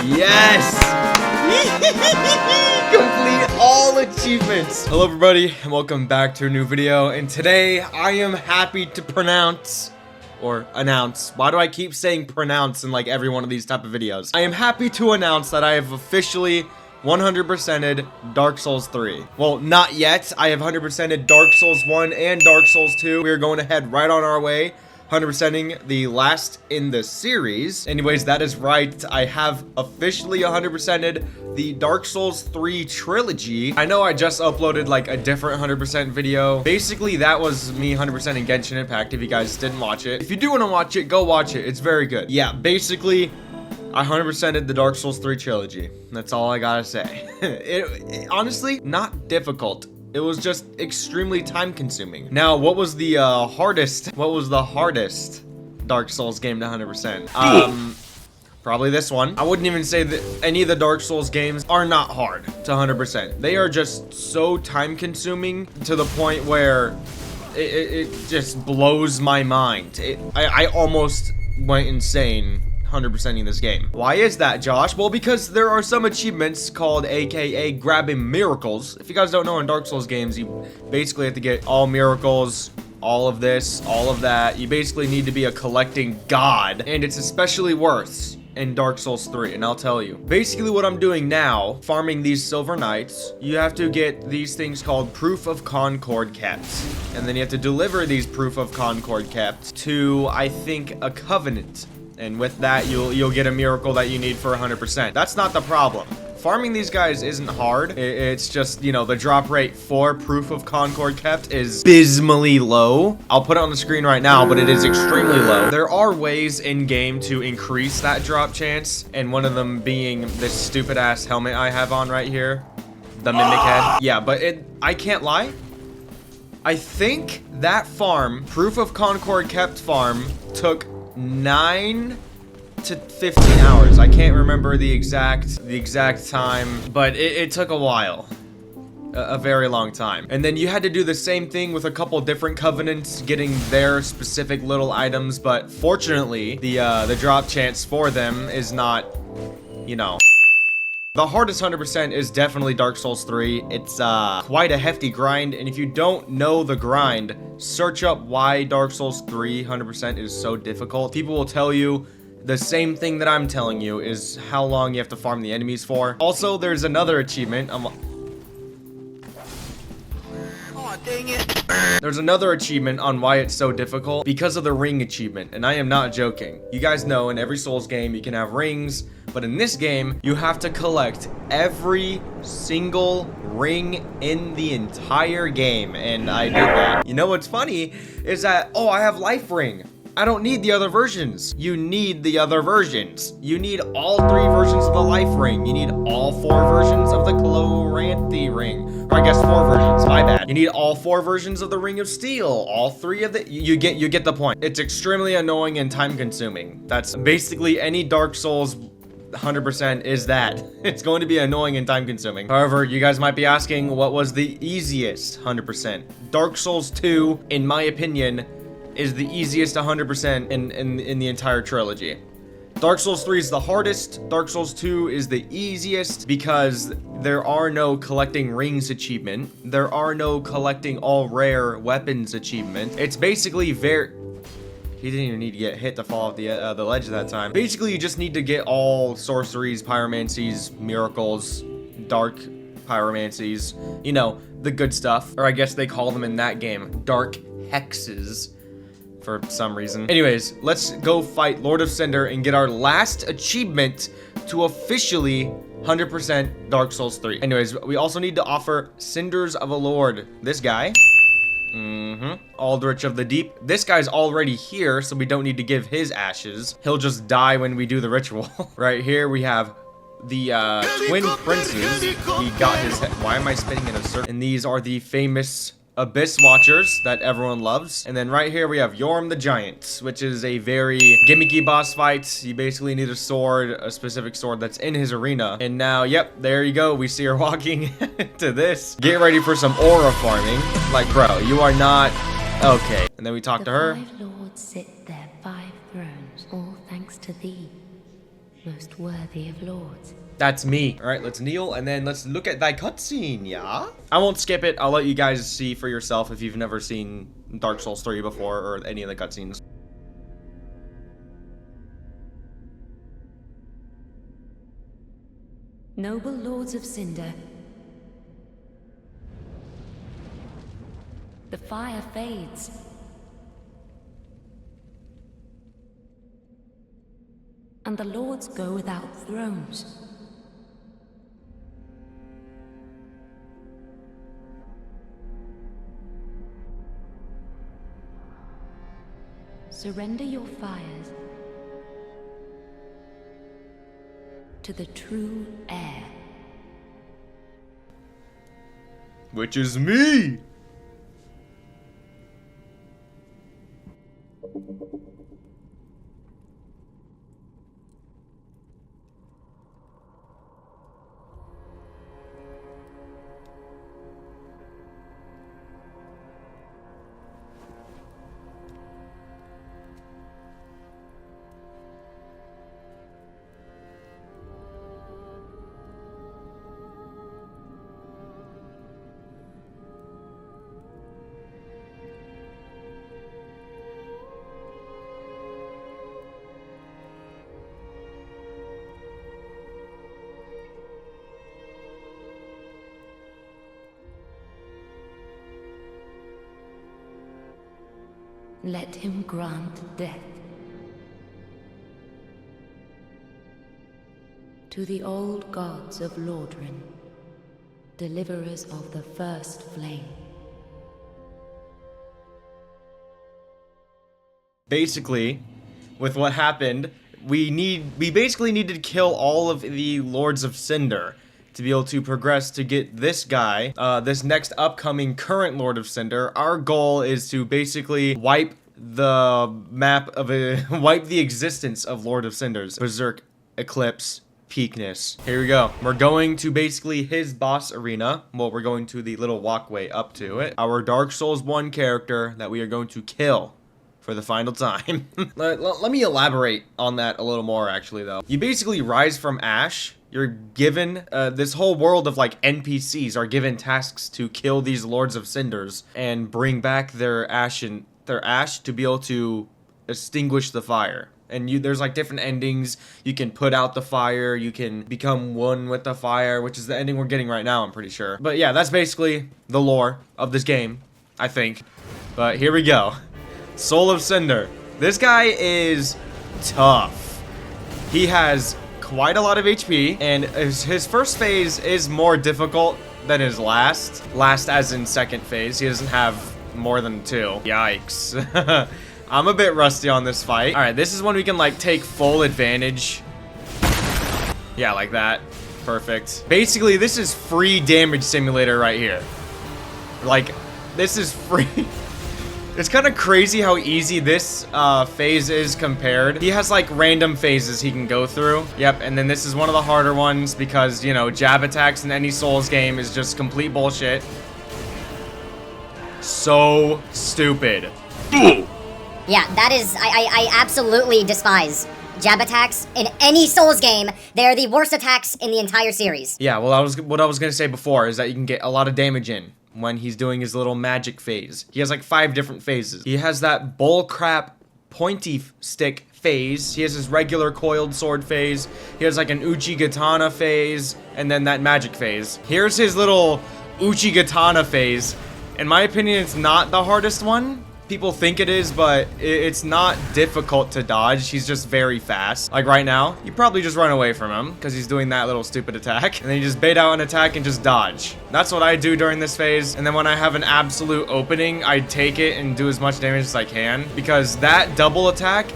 Yes! Complete all achievements. Hello everybody, and welcome back to a new video. And today, I am happy to announce. Why do I keep saying pronounce in like every one of these type of videos? I am happy to announce that I have officially 100%ed Dark Souls 3. Well, not yet. I have 100%ed Dark Souls 1 and Dark Souls 2. We are going to head right on our way, 100%ing the last in the series. Anyways, that is right. I have officially 100%ed the Dark Souls 3 trilogy. I know I just uploaded like a different 100% video. Basically, that was me 100%ing Genshin Impact if you guys didn't watch it. If you do want to watch it, go watch it. It's very good. Yeah, basically, I 100%ed the Dark Souls 3 trilogy. That's all I gotta say. it honestly, not difficult. It was just extremely time consuming. Now, what was the hardest Dark Souls game to 100%? Probably this one. I wouldn't even say that any of the Dark Souls games are not hard to 100%. They are just so time consuming to the point where it just blows my mind. I almost went insane 100%ing this game. Why is that, Josh? Well, because there are some achievements called AKA grabbing miracles. If you guys don't know, in Dark Souls games, you basically have to get all miracles, all of this, all of that. You basically need to be a collecting god, and it's especially worse in Dark Souls 3, and I'll tell you. Basically what I'm doing now, farming these Silver Knights, you have to get these things called Proof of Concord Kept. And then you have to deliver these Proof of Concord Kept to, I think, a Covenant. And with that, you'll get a miracle that you need for 100%. That's not the problem. Farming these guys isn't hard. It's just, you know, the drop rate for Proof of Concord Kept is abysmally low. I'll put it on the screen right now, but it is extremely low. There are ways in game to increase that drop chance, and one of them being this stupid ass helmet I have on right here, the Mimic Head. Yeah, but I can't lie. I think that farm, Proof of Concord Kept farm, took 9 to 15 hours. I can't remember the exact time, but it took a while. A very long time. And then you had to do the same thing with a couple different covenants, getting their specific little items, but fortunately, the drop chance for them is not, you know. The hardest 100% is definitely Dark Souls 3. It's quite a hefty grind, and if you don't know the grind, search up why Dark Souls 3 100% is so difficult. People will tell you the same thing that I'm telling you, is how long you have to farm the enemies for. Also, there's another achievement. Dang it. There's another achievement on why it's so difficult, because of the ring achievement, and I am not joking. You guys know in every Souls game you can have rings, but in this game you have to collect every single ring in the entire game, and I did that. You know what's funny is that, oh, I have life ring. I don't need the other versions. You need the other versions. You need all 3 versions of the life ring. You need all 4 versions of the Chloranthy ring. Or I guess 4 versions, my bad. You need all 4 versions of the Ring of Steel. All 3 of the, you get the point. It's extremely annoying and time consuming. That's basically any Dark Souls 100% is that. It's going to be annoying and time consuming. However, you guys might be asking, what was the easiest 100%? Dark Souls 2, in my opinion, is the easiest 100% in the entire trilogy. Dark Souls 3 is the hardest. Dark Souls 2 is the easiest because there are no collecting rings achievement. There are no collecting all rare weapons achievement. It's basically very... He didn't even need to get hit to fall off the ledge that time. Basically, you just need to get all sorceries, pyromancies, miracles, dark pyromancies, you know, the good stuff. Or I guess they call them in that game dark hexes for some reason. Anyways, let's go fight Lord of Cinder and get our last achievement to officially 100% Dark Souls 3. Anyways, we also need to offer Cinders of a Lord. This guy. Aldrich of the Deep. This guy's already here, so we don't need to give his ashes. He'll just die when we do the ritual. Right here we have the twin princes. He got his head. Why am I spinning in a circle? And these are the famous Abyss Watchers that everyone loves. And then right here we have Yorm the Giant, which is a very gimmicky boss fight. You basically need a sword, a specific sword that's in his arena. And now, yep, there you go. We see her walking to this. Get ready for some aura farming. Like, bro, you are not... Okay. And then we talk to her. The 5 lords sit their 5 thrones, all thanks to thee. most worthy of lords. That's me. All right, let's kneel and then let's look at that cutscene, yeah? I won't skip it. I'll let you guys see for yourself if you've never seen Dark Souls 3 before or any of the cutscenes. Noble lords of Cinder, the fire fades. And the lords go without thrones. Surrender your fires to the true heir. Which is me! Let him grant death to the old gods of Lordran, deliverers of the first flame. Basically, with what happened, we basically needed to kill all of the Lords of Cinder to be able to progress to get this guy, this next upcoming current Lord of Cinder. Our goal is to basically wipe the map of wipe the existence of Lord of Cinders. Berserk, Eclipse, Peakness. Here we go. We're going to basically his boss arena. Well, we're going to the little walkway up to it. Our Dark Souls 1 character that we are going to kill for the final time. Let me elaborate on that a little more, actually, though. You basically rise from ash. You're given, this whole world of, like, NPCs are given tasks to kill these Lords of Cinders and bring back their ash to be able to extinguish the fire. And there's, like, different endings. You can put out the fire, you can become one with the fire, which is the ending we're getting right now, I'm pretty sure. But yeah, that's basically the lore of this game, I think. But here we go. Soul of Cinder. This guy is tough. He has quite a lot of HP, and his first phase is more difficult than his last. Last as in second phase. He doesn't have more than 2. Yikes. I'm a bit rusty on this fight. Alright, this is when we can, like, take full advantage. Yeah, like that. Perfect. Basically, this is free damage simulator right here. Like, this is free. It's kind of crazy how easy this phase is compared. He has, like, random phases he can go through. Yep, and then this is one of the harder ones because, you know, jab attacks in any Souls game is just complete bullshit. So stupid. Yeah, that is, I absolutely despise jab attacks in any Souls game. They're the worst attacks in the entire series. Yeah, well, what I was gonna say before is that you can get a lot of damage in when he's doing his little magic phase. He has like 5 different phases. He has that bullcrap pointy stick phase. He has his regular coiled sword phase. He has like an Uchigatana phase, and then that magic phase. Here's his little Uchigatana phase. In my opinion, it's not the hardest one. People think it is, but it's not difficult to dodge. He's just very fast. Like right now, you probably just run away from him because he's doing that little stupid attack. And then you just bait out an attack and just dodge. That's what I do during this phase. And then when I have an absolute opening, I take it and do as much damage as I can, because that double attack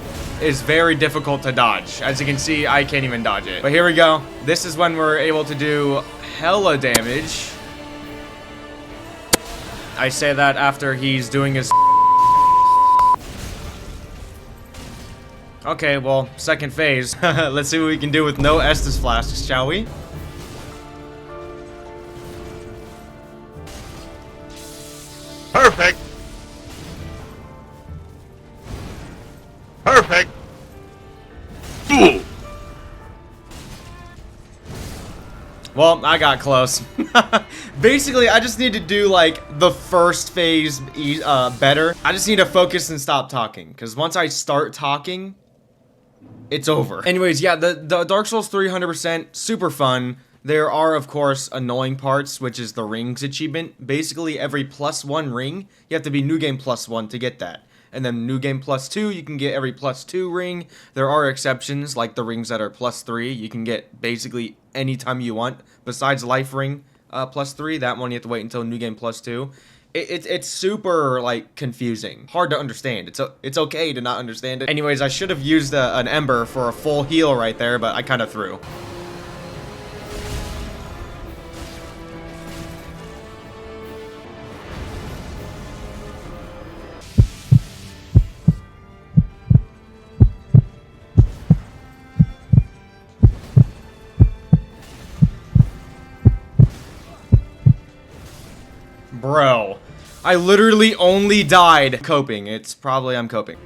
is very difficult to dodge. As you can see, I can't even dodge it. But here we go. This is when we're able to do hella damage. I say that after he's doing his... Okay, well, second phase. Let's see what we can do with no Estus flasks, shall we? Perfect. Perfect. Well, I got close. Basically, I just need to do, like, the first phase better. I just need to focus and stop talking. Because once I start talking, it's over. Anyways, yeah, the Dark Souls 300%, super fun. There are, of course, annoying parts, which is the rings achievement. Basically, every +1 ring, you have to be New Game +1 to get that. And then New Game +2, you can get every +2 ring. There are exceptions, like the rings that are +3. You can get basically any time you want, besides Life Ring +3. That one you have to wait until New Game +2. It's super, like, confusing. Hard to understand. It's okay to not understand it. Anyways, I should have used an Ember for a full heal right there, but I kind of threw. Bro, I literally only died coping. It's probably I'm coping.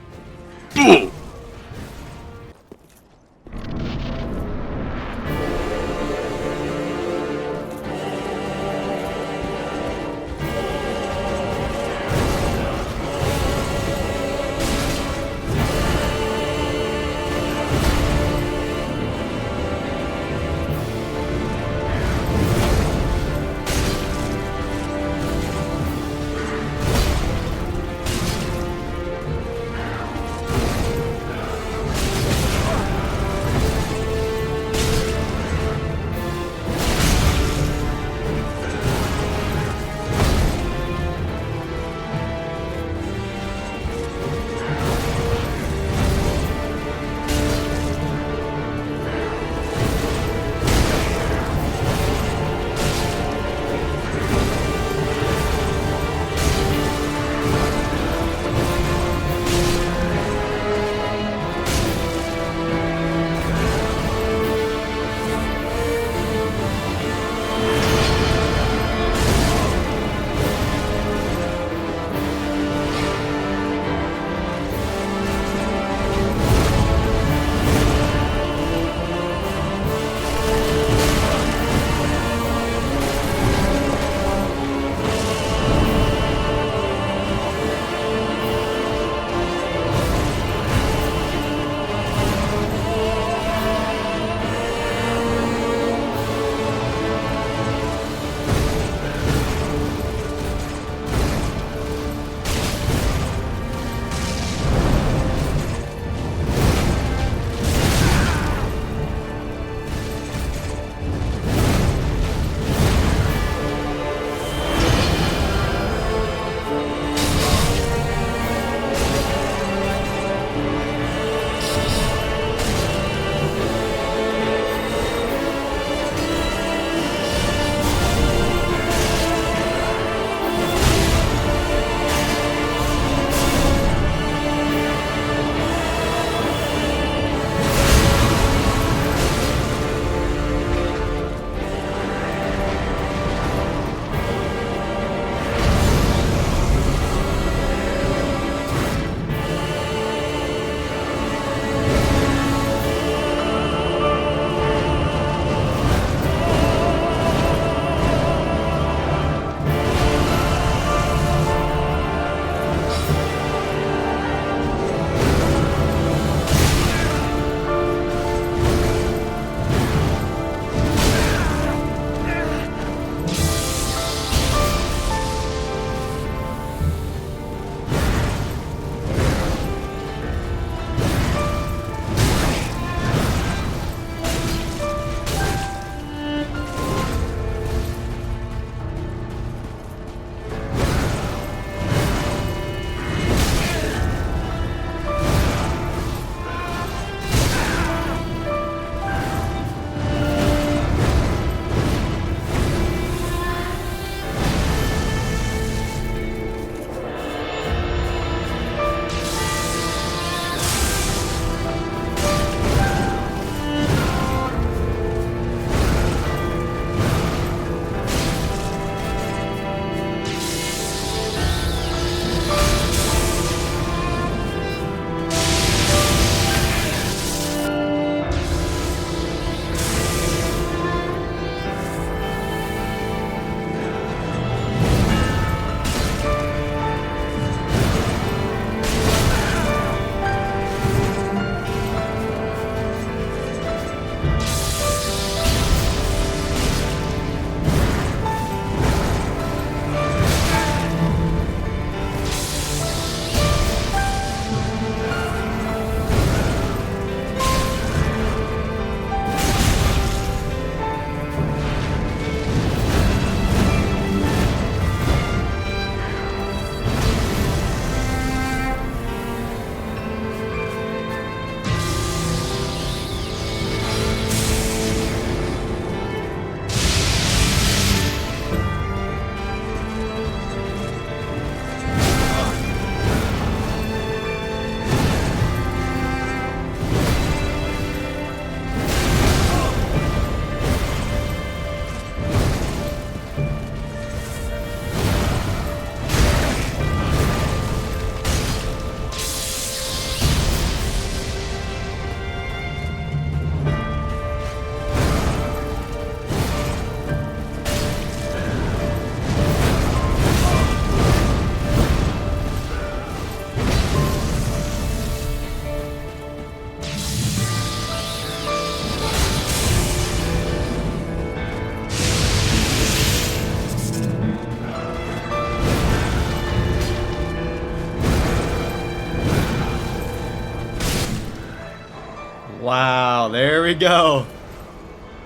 Wow, there we go.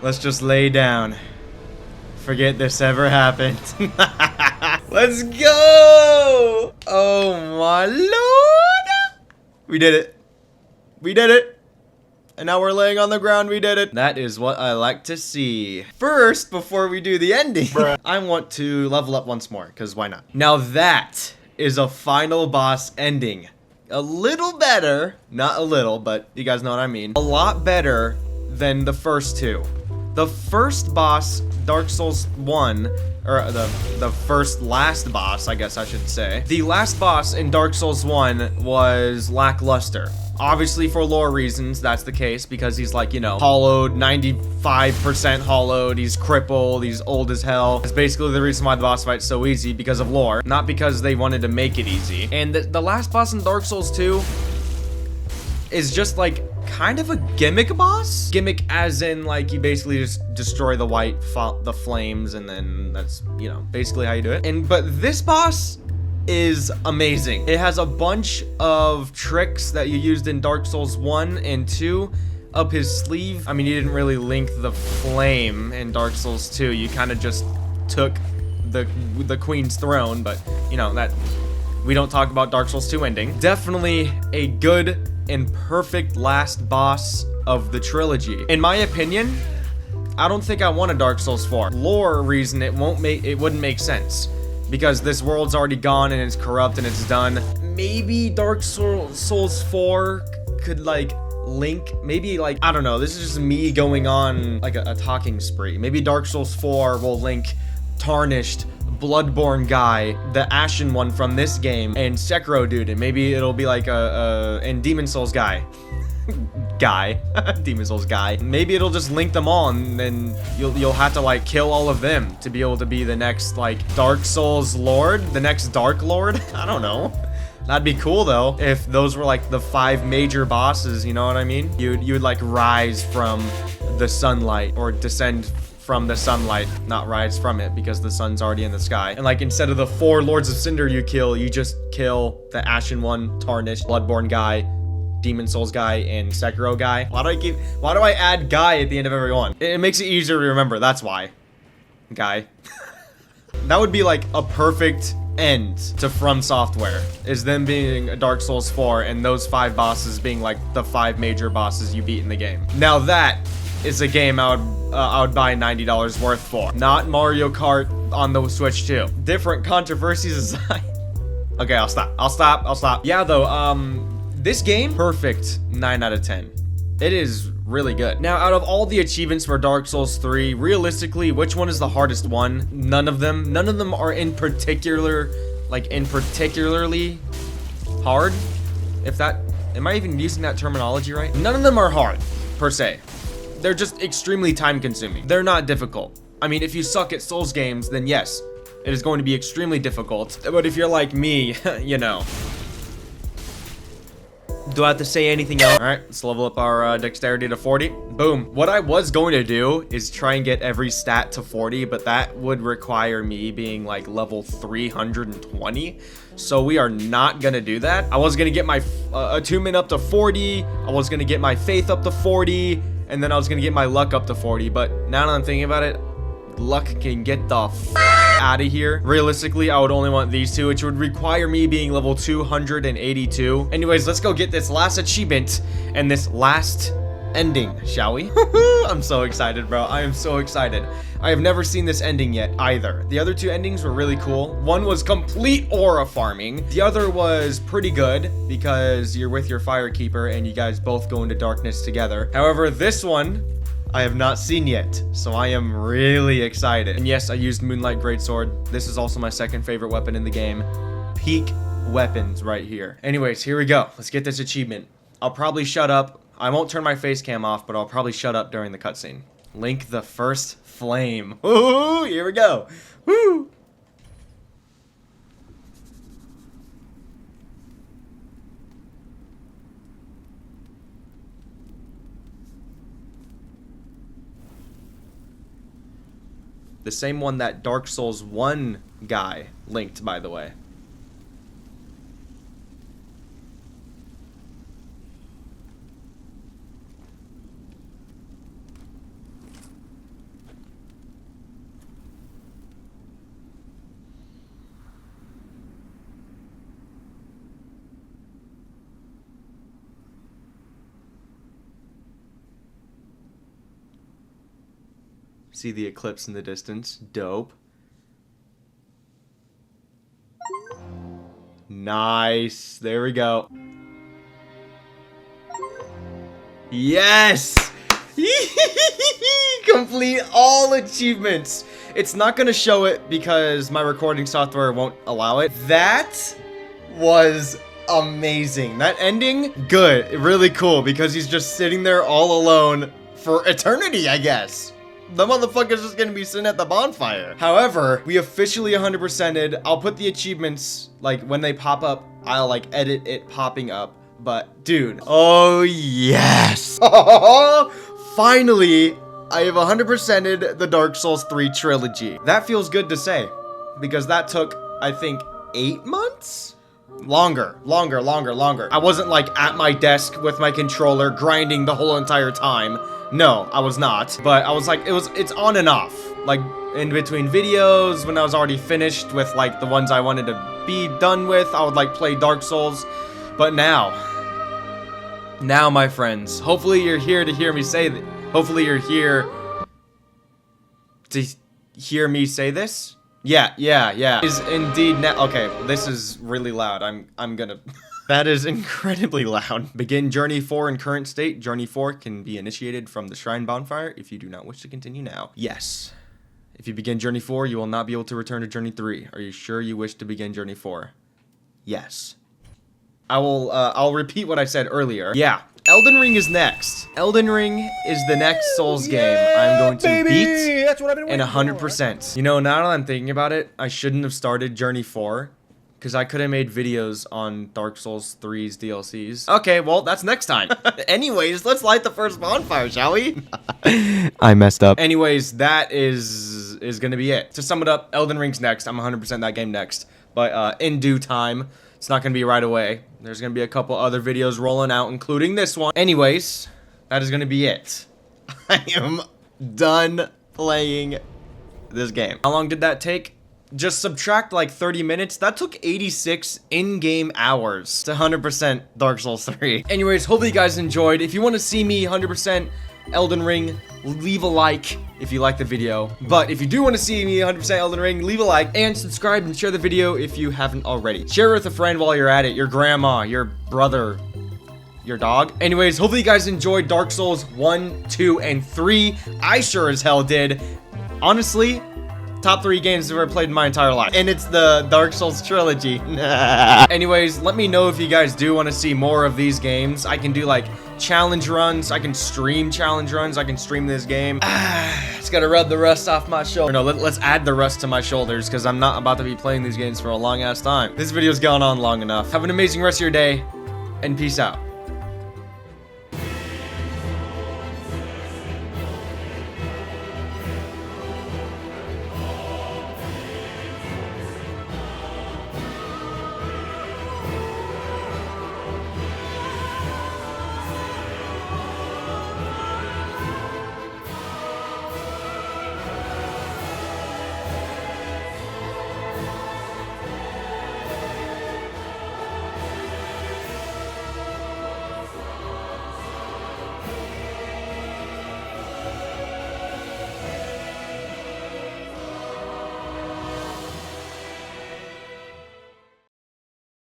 Let's just lay down. Forget this ever happened. Let's go! Oh my lord! We did it. We did it. And now we're laying on the ground. We did it. That is what I like to see. First, before we do the ending, I want to level up once more, because why not? Now that is a final boss ending. A little better, not a little, but you guys know what I mean. A lot better than the first two. The first boss, Dark Souls 1, or the first last boss, I guess I should say. The last boss in Dark Souls 1 was lackluster. Obviously, for lore reasons, that's the case, because he's like, you know, hollowed, 95% hollowed, he's crippled, he's old as hell. That's basically the reason why the boss fight's so easy, because of lore, not because they wanted to make it easy. And the last boss in Dark Souls 2 is just like kind of a gimmick boss. Gimmick as in like you basically just destroy the flames, and then that's, you know, basically how you do it. But this boss is amazing. It has a bunch of tricks that you used in Dark Souls 1 and 2 up his sleeve. I mean, you didn't really link the flame in Dark Souls 2. You kind of just took the Queen's throne, but you know, that we don't talk about Dark Souls 2 ending. Definitely a good and perfect last boss of the trilogy. In my opinion, I don't think I want a Dark Souls 4. Lore reason, it wouldn't make sense, because this world's already gone and it's corrupt and it's done. Maybe Dark Souls 4 could like link, maybe like, I don't know, this is just me going on like a talking spree. Maybe Dark Souls 4 will link Tarnished, Bloodborne guy, the Ashen one from this game, and Sekiro dude, and maybe it'll be like and Demon Souls guy. Demon Souls guy. Maybe it'll just link them all, and then you'll have to like kill all of them to be able to be the next like Dark Souls Lord, the next Dark Lord. I don't know. That'd be cool though, if those were like the 5 major bosses, you know what I mean? You'd like rise from the sunlight, or descend from the sunlight, not rise from it, because the sun's already in the sky. And like, instead of the 4 Lords of Cinder you just kill the Ashen one, Tarnished, Bloodborne guy, Demon Souls guy, and Sekiro guy. Why do I add guy at the end of every one? It makes it easier to remember, that's why. Guy. That would be like a perfect end to From Software, is them being a Dark Souls 4 and those 5 bosses being like the 5 major bosses you beat in the game. Now that is a game I would buy $90 worth for. Not Mario Kart on the Switch 2. Different controversies aside. Okay, I'll stop. Yeah, though, this game, perfect 9 out of 10. It is really good. Now, out of all the achievements for Dark Souls 3, realistically, which one is the hardest one? None of them. None of them are in particularly hard. If that, am I even using that terminology right? None of them are hard, per se. They're just extremely time consuming. They're not difficult. I mean, if you suck at Souls games, then yes, it is going to be extremely difficult. But if you're like me, you know. Do I have to say anything else? All right, let's level up our dexterity to 40. Boom. What I was going to do is try and get every stat to 40, but that would require me being like level 320. So we are not gonna do that. I was gonna get my attunement up to 40. I was gonna get my faith up to 40. And then I was gonna get my luck up to 40. But now that I'm thinking about it, luck can get the out of here. Realistically, I would only want these 2, which would require me being level 282. Anyways, let's go get this last achievement and this last ending, shall we? I'm so excited, bro. I am so excited. I have never seen this ending yet either. The other 2 endings were really cool. One was complete aura farming. The other was pretty good because you're with your Firekeeper and you guys both go into darkness together. However, this one I have not seen yet, so I am really excited. And yes, I used Moonlight Greatsword. This is also my second favorite weapon in the game. Peak weapons right here. Anyways, here we go. Let's get this achievement. I'll probably shut up. I won't turn my face cam off, but I'll probably shut up during the cutscene. Link the first flame. Ooh, here we go. Woo! The same one that Dark Souls 1 guy linked, by the way. See the eclipse in the distance. Dope. Nice. There we go. Yes! Complete all achievements. It's not gonna show it because my recording software won't allow it. That was amazing. That ending, good. Really cool because he's just sitting there all alone for eternity, I guess. The motherfucker's just gonna be sitting at the bonfire. However, we officially 100%ed. I'll put the achievements, like, when they pop up, I'll, like, edit it popping up. But, dude, oh, yes. Finally, I have 100%ed the Dark Souls 3 trilogy. That feels good to say, because that took, I think, 8 months? Longer. I wasn't, like, at my desk with my controller grinding the whole entire time. No, I was not. But I was like, it's on and off. Like, in between videos, when I was already finished with, like, the ones I wanted to be done with, I would, like, play Dark Souls. But now, my friends, hopefully you're here to hear me say that. Hopefully you're here to hear me say this. Yeah. Is indeed now. Okay, this is really loud. I'm gonna. That is incredibly loud. Begin Journey 4 in current state. Journey 4 can be initiated from the Shrine Bonfire if you do not wish to continue now. Yes. If you begin Journey 4, you will not be able to return to Journey 3. Are you sure you wish to begin Journey 4? Yes. I'll repeat what I said earlier. Yeah. Elden Ring is next. Elden Ring is the next Souls game I'm going to beat. That's what I've been waiting and 100%. You know, now that I'm thinking about it, I shouldn't have started Journey 4. Because I could have made videos on Dark Souls 3's DLCs. Okay, well, that's next time. Anyways, let's light the first bonfire, shall we? I messed up. Anyways, that is gonna be it. To sum it up, Elden Ring's next. I'm 100% that game next. But in due time, it's not gonna be right away. There's gonna be a couple other videos rolling out, including this one. Anyways, that is gonna be it. I am done playing this game. How long did that take? Just subtract like 30 minutes. That took 86 in-game hours to 100% Dark Souls 3. Anyways, hopefully you guys enjoyed. If you want to see me 100% Elden Ring, leave a like if you like the video. But if you do want to see me 100% Elden Ring, leave a like and subscribe and share the video if you haven't already. Share it with a friend while you're at it. Your grandma, your brother, your dog. Anyways, hopefully you guys enjoyed Dark Souls 1, 2, and 3. I sure as hell did. Honestly, top 3 games I've ever played in my entire life. And it's the Dark Souls trilogy. Anyways, let me know if you guys do want to see more of these games. I can do like challenge runs. I can stream challenge runs. I can stream this game. Just gotta rub the rust off my shoulder. No, let's add the rust to my shoulders because I'm not about to be playing these games for a long ass time. This video's gone on long enough. Have an amazing rest of your day and peace out.